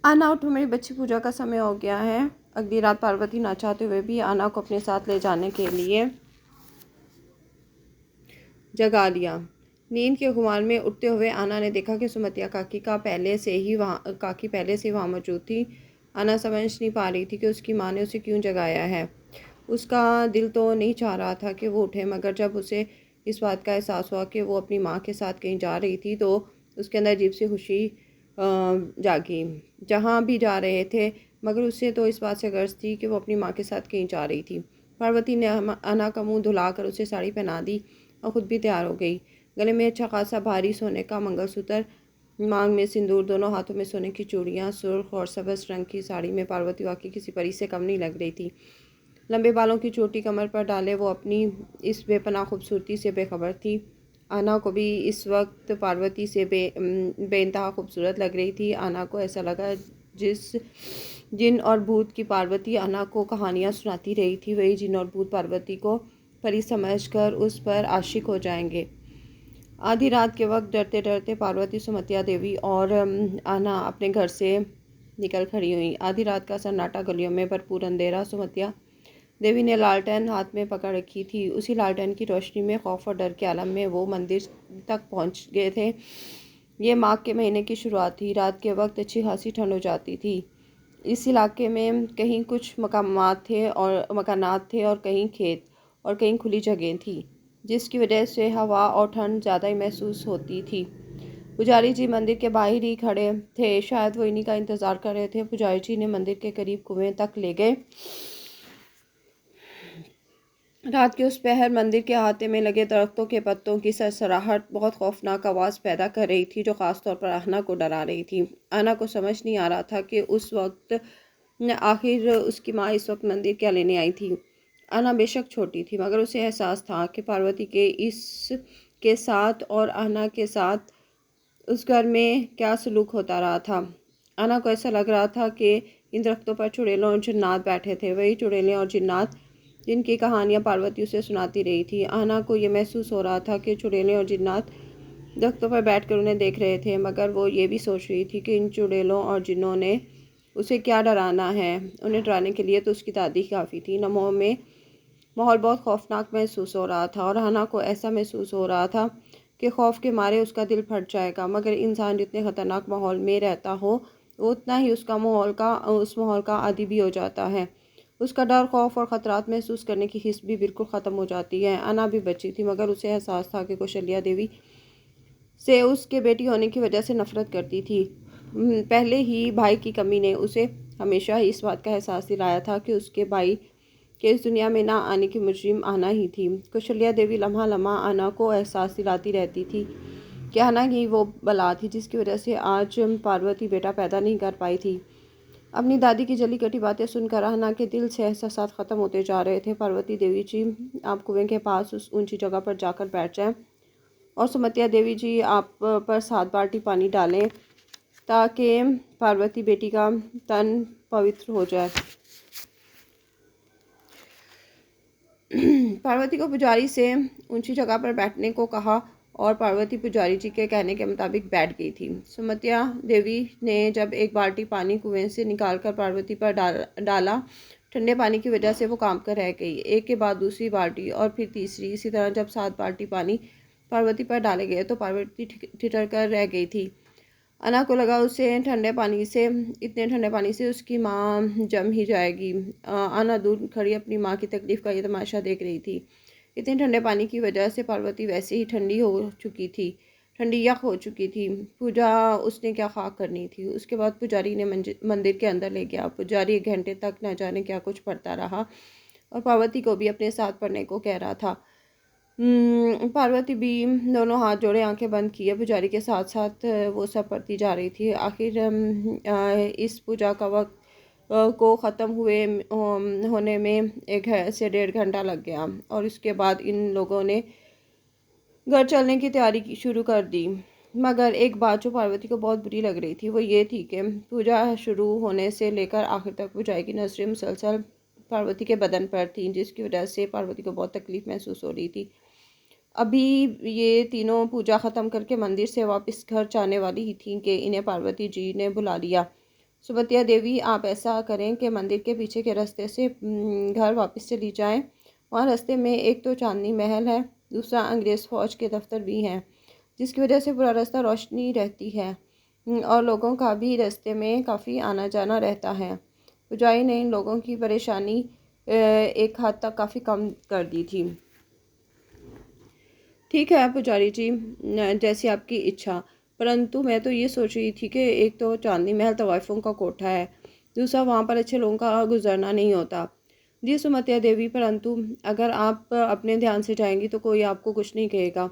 आना उठो, मेरी बच्ची, पूजा का समय हो गया है। अगली रात पार्वती ना चाहते हुए भी आना को अपने साथ ले जाने के लिए जगा लिया। नींद के खुमार में उठते हुए आना ने देखा कि सुमतिया काकी पहले से वहाँ मौजूद थी। आना समझ नहीं पा रही थी कि उसकी माँ ने उसे क्यों जगाया है। उसका दिल तो नहीं चाह रहा था कि वो उठे, मगर जब उसे इस बात का एहसास हुआ कि वो अपनी माँ के साथ कहीं जा रही थी तो उसके अंदर अजीब सी खुशी जागी। जहाँ भी जा रहे थे, मगर उसे तो इस बात से गर्ज थी कि वो अपनी माँ के साथ कहीं जा रही थी। पार्वती ने आना का मुंह धुलाकर उसे साड़ी पहना दी और ख़ुद भी तैयार हो गई। गले में अच्छा खासा भारी सोने का मंगलसूत्र, मांग में सिंदूर, दोनों हाथों में सोने की चूड़ियाँ, सुर्ख और सब्ज़ रंग की साड़ी में पार्वती वाकई किसी परी से कम नहीं लग रही थी। लंबे बालों की चोटी कमर पर डाले वो अपनी इस बेपनाह खूबसूरती से बेखबर थी। आना को भी इस वक्त पार्वती से बेइंतहा खूबसूरत लग रही थी। आना को ऐसा लगा जिस जिन और भूत की पार्वती आना को कहानियाँ सुनाती रही थी, वही जिन और भूत पार्वती को परी समझकर उस पर आशिक हो जाएंगे। आधी रात के वक्त डरते डरते पार्वती, सुमतिया देवी और आना अपने घर से निकल खड़ी हुई। आधी रात का सन्नाटा, गलियों में भरपूर अंधेरा। सुमतिया देवी ने लालटेन हाथ में पकड़ रखी थी। उसी लालटेन की रोशनी में खौफ और डर के आलम में वो मंदिर तक पहुंच गए थे। ये माघ के महीने की शुरुआत थी। रात के वक्त अच्छी खासी ठंड हो जाती थी। इस इलाके में कहीं कुछ मकानात थे और कहीं खेत और कहीं खुली जगह थी, जिसकी वजह से हवा और ठंड ज़्यादा ही महसूस होती थी। पुजारी जी मंदिर के बाहर ही खड़े थे, शायद वो इन्हीं का इंतज़ार कर रहे थे। पुजारी जी ने मंदिर के करीब कुएं तक ले गए। रात के उस पहर मंदिर के अहाते में लगे दरख्तों के पत्तों की सरसराहट बहुत खौफनाक आवाज़ पैदा कर रही थी, जो ख़ास तौर पर आना को डरा रही थी। आना को समझ नहीं आ रहा था कि उस वक्त आखिर उसकी माँ इस वक्त मंदिर क्या लेने आई थी। आना बेशक छोटी थी, मगर उसे एहसास था कि पार्वती के के साथ और आना के साथ उस घर में क्या सलूक होता रहा था। आना को ऐसा लग रहा था कि इन दरख्तों पर चुड़ैलें और जिन्नात बैठे थे, वही चुड़ैलें और जिन्नात जिनकी कहानियाँ पार्वती उसे सुनाती रही थी। आना को ये महसूस हो रहा था कि चुड़ैलें और जिन्नात दरख्तों पर बैठकर उन्हें देख रहे थे, मगर वो ये भी सोच रही थी कि इन चुड़ैलों और जिन्नों ने उसे क्या डराना है। उन्हें डराने के लिए तो उसकी दादी काफ़ी थी। नमो में माहौल बहुत खौफनाक महसूस हो रहा था और आना को ऐसा महसूस हो रहा था कि खौफ के मारे उसका दिल फट जाएगा। मगर इंसान जितने ख़तरनाक माहौल में रहता हो, उतना ही उस माहौल का आदी भी हो जाता है। उसका डर, खौफ और ख़तरात महसूस करने की हिस्स भी बिल्कुल ख़त्म हो जाती है। आना भी बची थी, मगर उसे एहसास था कि कौशल्या देवी से उसके बेटी होने की वजह से नफ़रत करती थी। पहले ही भाई की कमी ने उसे हमेशा ही इस बात का एहसास दिलाया था कि उसके भाई के इस दुनिया में ना आने की मुजरिम आना ही थी। कौशल्या देवी लम्हा लम्हा आना को एहसास दिलाती रहती थी कि आना ही वो बला थी जिसकी वजह से आज पार्वती बेटा पैदा नहीं कर पाई थी। अपनी दादी की जली कटी बातें सुनकर आना के दिल से एहसास ख़त्म होते जा रहे थे। पार्वती देवी जी, आप कुएं के पास उस ऊंची जगह पर जाकर बैठ जाएं और सुमतिया देवी जी, आप पर 7 बाल्टी पानी डालें ताकि पार्वती बेटी का तन पवित्र हो जाए। पार्वती को पुजारी से ऊंची जगह पर बैठने को कहा और पार्वती पुजारी जी के कहने के मुताबिक बैठ गई थी। सुमतिया देवी ने जब एक बाल्टी पानी कुएं से निकालकर पार्वती पर डाला, ठंडे पानी की वजह से वो काम कर रह गई। एक के बाद दूसरी बाल्टी और फिर तीसरी, इसी तरह जब 7 बाल्टी पानी पार्वती पर डाले गए तो पार्वती ठिठर कर रह गई थी। अना को लगा इतने ठंडे पानी से उसकी माँ जम ही जाएगी। अना दूर खड़ी अपनी माँ की तकलीफ़ का ये तमाशा देख रही थी। इतने ठंडे पानी की वजह से पार्वती वैसे ही ठंडी यख हो चुकी थी। पूजा उसने क्या खाक करनी थी। उसके बाद पुजारी ने मंदिर के अंदर ले गया। पुजारी 1 घंटे तक न जाने क्या कुछ पढ़ता रहा और पार्वती को भी अपने साथ पढ़ने को कह रहा था। पार्वती भी दोनों हाथ जोड़े, आंखें बंद किए पुजारी के साथ साथ वो सब पढ़ती जा रही थी। आखिर इस पूजा का वक्त को ख़त्म होने में 1 से 1.5 घंटा लग गया और इसके बाद इन लोगों ने घर चलने की तैयारी शुरू कर दी। मगर एक बात जो पार्वती को बहुत बुरी लग रही थी वो ये थी कि पूजा शुरू होने से लेकर आखिर तक पुजारी की नज़रें मुसलसल पार्वती के बदन पर थीं, जिसकी वजह से पार्वती को बहुत तकलीफ़ महसूस हो रही थी। अभी ये तीनों पूजा ख़त्म करके मंदिर से वापस घर जाने वाली ही थी कि इन्हें पार्वती जी ने बुला लिया। सुमतिया देवी, आप ऐसा करें कि मंदिर के पीछे के रास्ते से घर वापस चली जाएं। वहाँ रास्ते में एक तो चांदनी महल है, दूसरा अंग्रेज़ फ़ौज के दफ्तर भी हैं, जिसकी वजह से पूरा रास्ता रोशनी रहती है और लोगों का भी रास्ते में काफ़ी आना जाना रहता है। पुजारी ने इन लोगों की परेशानी एक हद तक काफ़ी कम कर दी थी। ठीक है पुजारी जी, जैसी आपकी इच्छा, परंतु मैं तो ये सोच रही थी कि एक तो चांदनी महल तवाइफों का कोठा है, दूसरा वहाँ पर अच्छे लोगों का गुजरना नहीं होता। जी सुमतिया देवी, परंतु अगर आप अपने ध्यान से जाएंगी तो कोई आपको कुछ नहीं कहेगा।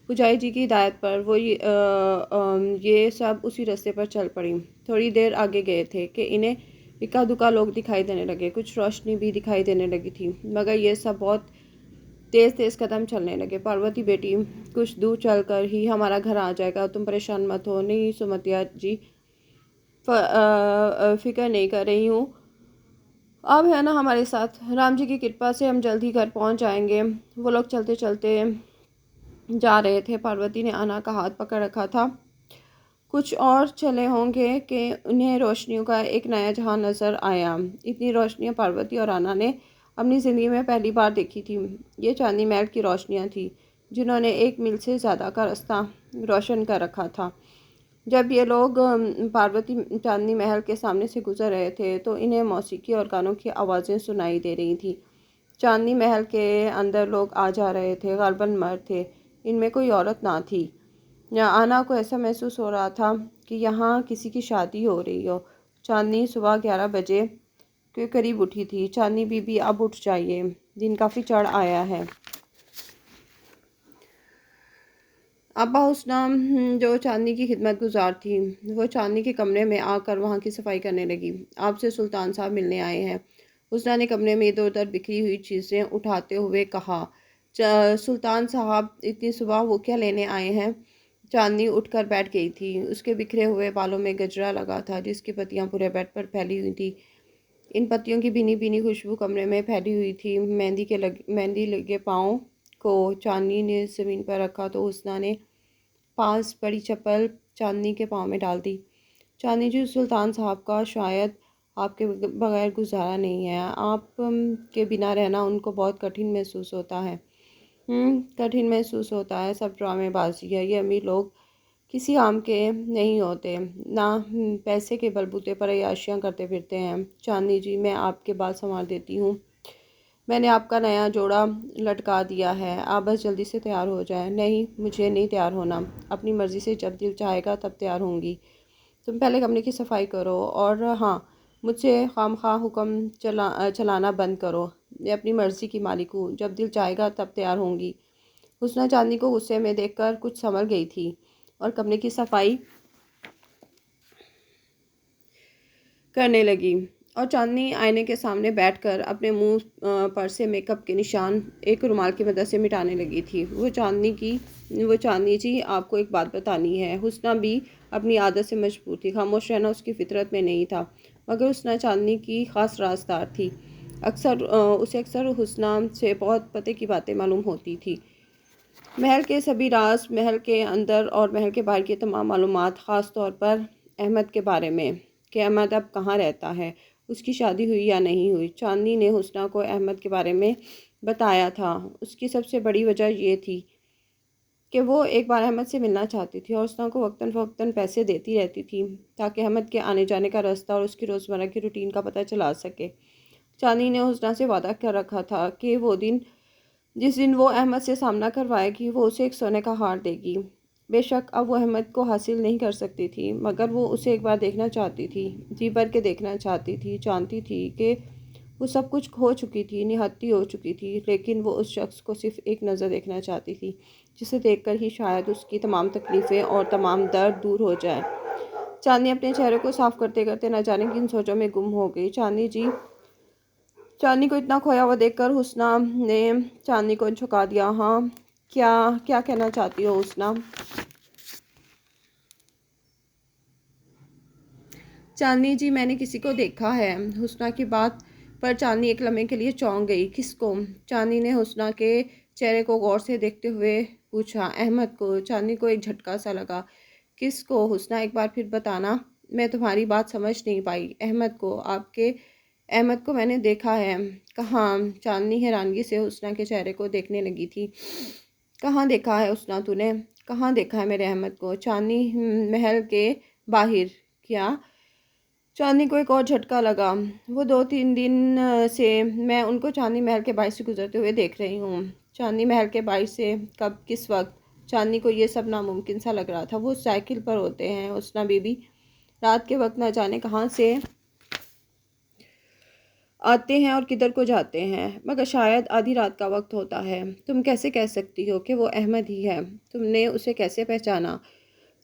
पुजारी जी की हिदायत पर वो ये सब उसी रास्ते पर चल पड़ी। थोड़ी देर आगे गए थे कि इन्हें इक्का दुक्का लोग दिखाई देने लगे, कुछ रोशनी भी दिखाई देने लगी थी, मगर ये सब बहुत तेज़ तेज़ कदम चलने लगे। पार्वती बेटी, कुछ दूर चलकर ही हमारा घर आ जाएगा, तुम परेशान मत हो। नहीं सुमतिया जी, फिक्र नहीं कर रही हूँ, अब है ना हमारे साथ, राम जी की कृपा से हम जल्द ही घर पहुँच जाएंगे। वो लोग चलते चलते जा रहे थे। पार्वती ने आना का हाथ पकड़ रखा था। कुछ और चले होंगे कि उन्हें रोशनियों का एक नया जहां नज़र आया। इतनी रोशनियां पार्वती और आना ने अपनी ज़िंदगी में पहली बार देखी थी। ये चांदनी महल की रोशनियां थी, जिन्होंने 1 मील से ज़्यादा का रास्ता रोशन कर रखा था। जब ये लोग पार्वती चांदनी महल के सामने से गुजर रहे थे तो इन्हें मौसीकी और गानों की आवाज़ें सुनाई दे रही थी। चांदनी महल के अंदर लोग आ जा रहे थे, गलबन मर्द थे, इनमें कोई औरत ना थी। आना को ऐसा महसूस हो रहा था कि यहाँ किसी की शादी हो रही हो। चांदनी सुबह 11 बजे के करीब उठी थी। चांदनी बीबी, अब उठ जाइए, दिन काफ़ी चढ़ आया है। अब्बा हुस्ना, जो चांदनी की खिदमत गुजार थी, वो चांदनी के कमरे में आकर वहाँ की सफाई करने लगी। आपसे सुल्तान साहब मिलने आए हैं। हुस्ना ने कमरे में इधर उधर बिखरी हुई चीज़ें उठाते हुए कहा। सुल्तान साहब, इतनी सुबह वो क्या लेने आए हैं? चांदनी उठकर बैठ गई थी। उसके बिखरे हुए बालों में गजरा लगा था, जिसकी पत्तियां पूरे बेड पर फैली हुई थी। इन पत्तियों की भीनी भीनी खुशबू कमरे में फैली हुई थी। मेहंदी लगे पाँव को चांदनी ने ज़मीन पर रखा तो हुस्ना ने पास पड़ी चप्पल चांदनी के पाँव में डाल दी। चांदनी जी, सुल्तान साहब का शायद आपके बगैर गुजारा नहीं है। आप के बिना रहना उनको बहुत कठिन महसूस होता है। कठिन महसूस होता है। सब ड्रामेबाजी है। ये अमीर लोग किसी काम के नहीं होते, ना पैसे के बलबूते पर अय्याशियाँ करते फिरते हैं। चांदनी जी, मैं आपके बाल संवार देती हूँ। मैंने आपका नया जोड़ा लटका दिया है, आप बस जल्दी से तैयार हो जाएं। नहीं, मुझे नहीं तैयार होना, अपनी मर्ज़ी से जब दिल चाहेगा तब तैयार होंगी। तुम पहले कमरे की सफाई करो और हाँ, मुझसे खामखा हुक्म चलाना बंद करो। मैं अपनी मर्ज़ी की मालिक हूँ, जब दिल चाहेगा तब तैयार होंगी। हुस्ना चांदनी को गुस्से में देखकर कुछ समझ गई थी और कमरे की सफाई करने लगी। और चांदनी आईने के सामने बैठकर अपने मुंह पर से मेकअप के निशान एक रुमाल की मदद से मिटाने लगी थी। वो चांदनी जी, आपको एक बात बतानी है। हुस्ना भी अपनी आदत से मजबूर थी। खामोश रहना उसकी फितरत में नहीं था, मगर हुस्ना चांदनी की खास राजदार थी। उसे अक्सर हुस्ना से बहुत पते की बातें मालूम होती थी। महल के सभी राज, महल के अंदर और महल के बाहर की तमाम मालूमात, ख़ास तौर पर अहमद के बारे में कि अहमद अब कहाँ रहता है, उसकी शादी हुई या नहीं हुई। चांदनी ने हुस्ना को अहमद के बारे में बताया था। उसकी सबसे बड़ी वजह ये थी कि वो एक बार अहमद से मिलना चाहती थी और हुस्ना को वक्तन फ़वक्तन पैसे देती रहती थी ताकि अहमद के आने जाने का रास्ता और उसकी रोज़मर्रा की रूटीन का पता चला सके। चांदनी ने हुस्ना से वादा कर रखा था कि जिस दिन वो अहमद से सामना करवाएगी, वो उसे एक सोने का हार देगी। बेशक अब वो अहमद को हासिल नहीं कर सकती थी, मगर वो उसे एक बार देखना चाहती थी, जी भर के देखना चाहती थी। जानती थी कि वो सब कुछ खो चुकी थी, निहत्ती हो चुकी थी, लेकिन वो उस शख्स को सिर्फ एक नज़र देखना चाहती थी, जिसे देखकर ही शायद उसकी तमाम तकलीफ़ें और तमाम दर्द दूर हो जाए। चांदनी अपने चेहरे को साफ करते करते न जाने किन सोचों में गुम हो गई। चांदनी को इतना खोया हुआ देखकर हुस्ना ने चांदनी को झुका दिया। हाँ, क्या क्या कहना चाहती हो हुस्ना? चांदनी जी, मैंने किसी को देखा है। हुस्ना की बात पर चांदनी एक लम्हे के लिए चौंक गई। किसको? चांदनी ने हुस्ना के चेहरे को गौर से देखते हुए पूछा। अहमद को। चांदनी को एक झटका सा लगा। किसको? हुस्ना, एक बार फिर बताना। मैं तुम्हारी बात समझ नहीं पाई। अहमद को मैंने देखा है। कहाँ? चांदनी हैरानगी से हुस्ना के चेहरे को देखने लगी थी। कहाँ देखा है हुस्ना तूने? कहाँ देखा है मेरे अहमद को? चांदनी महल के बाहर। क्या? चांदनी को एक और झटका लगा। वो 2-3 दिन से मैं उनको चांदनी महल के बाहर से गुजरते हुए देख रही हूँ। चांदनी महल के बाहर से कब, किस वक्त? चांदनी को ये सब नामुमकिन सा लग रहा था। वो साइकिल पर होते हैं हुस्ना बीबी, रात के वक्त न जाने कहाँ से आते हैं और किधर को जाते हैं, मगर शायद आधी रात का वक्त होता है। तुम कैसे कह सकती हो कि वो अहमद ही है? तुमने उसे कैसे पहचाना?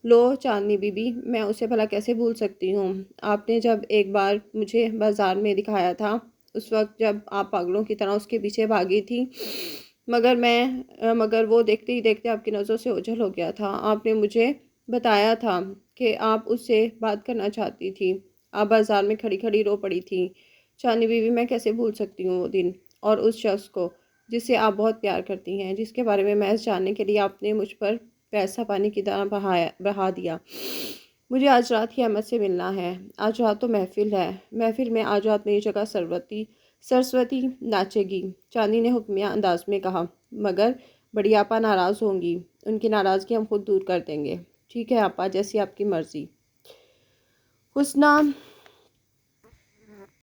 लो चांदनी बीबी, मैं उसे भला कैसे भूल सकती हूँ? आपने जब एक बार मुझे बाजार में दिखाया था, उस वक्त जब आप पागलों की तरह उसके पीछे भागी थी, मगर वो देखते ही देखते आपकी नज़रों से ओझल हो गया था। आपने मुझे बताया था कि आप उससे बात करना चाहती थी। आप बाजार में खड़ी खड़ी रो पड़ी थी। चांदनी बीवी, मैं कैसे भूल सकती हूँ वो दिन और उस शख्स को जिससे आप बहुत प्यार करती हैं, जिसके बारे में महज जानने के लिए आपने मुझ पर पैसा पानी की तरह बहा दिया। मुझे आज रात ही अहमद से मिलना है। आज रात तो महफिल है। महफिल में आज रात मेरी जगह सरस्वती नाचेगी। चांदी ने हुक्मिया अंदाज में कहा। मगर बड़ी आपा नाराज़ होंगी। उनकी नाराज़गी हम खुद दूर कर देंगे। ठीक है आपा, जैसी आपकी मर्ज़ी। हुस्ना